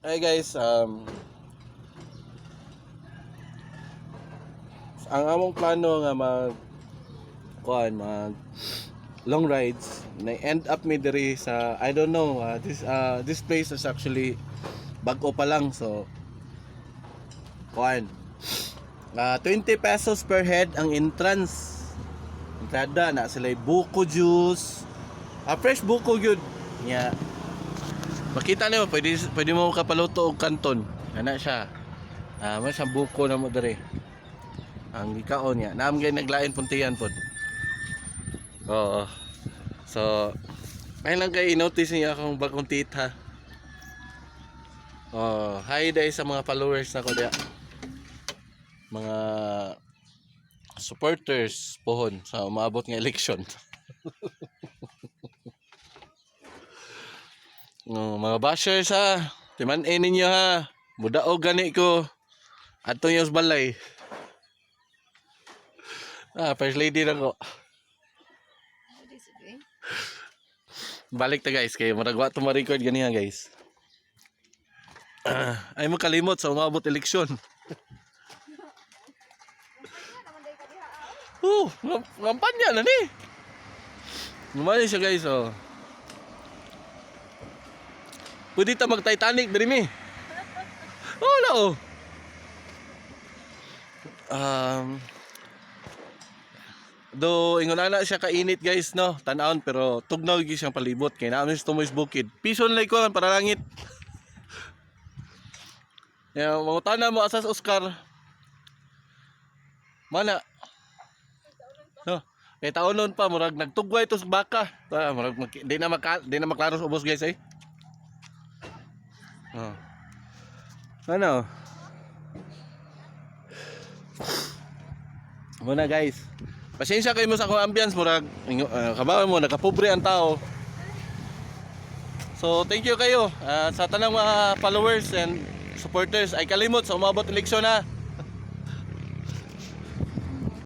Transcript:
Hi guys, ang among plano nga mag long rides na end up me diri sa I don't know, this place is actually bago pa lang, so 20 pesos per head ang entrance. Entrada na sila buko juice, fresh buko gyud nya. Makita niyo, pwede mo kapaluto og kanton. Ana siya. May sa buko na mo diri. Ang gikaon niya. Naam gay naglain puntian pod. Oo. So, ay lang kay notice niya akong bagong tita. Oh, hi day sa mga followers nako diya. Mga supporters pohon sa umabot nga election. Mga bashers ha, timan-in ninyo ha. Mudaog gani ko adto yung balay. First lady na ko. Balik ta guys, kay murag wa to ma-record gani ha guys. Ay mo kalimot sa umabot eleksyon. Ngampanya na ni. Lumali siya guys, oh. Pwede ta mag-Titanic diri mi. Oh, no. Do ingon ana siya kainit guys no, tan-aon pero tugnaw gyud siyang palibot kay naami sa tumoys bukid. Pison lay ko para langit. Ya, mangutana mo asas Oscar. Mana? No. Kay taonon pa murag nagtugway to sa baka. Murag di na maklaro sa ubos guys eh. Oh. Ano? Muna guys. Pasensya kayo mo sa akong ambience murag kabaw mo nakapobre ang tao. So thank you kayo sa tanang mga followers and supporters. Ay kalimot sa umabot eleksyon na.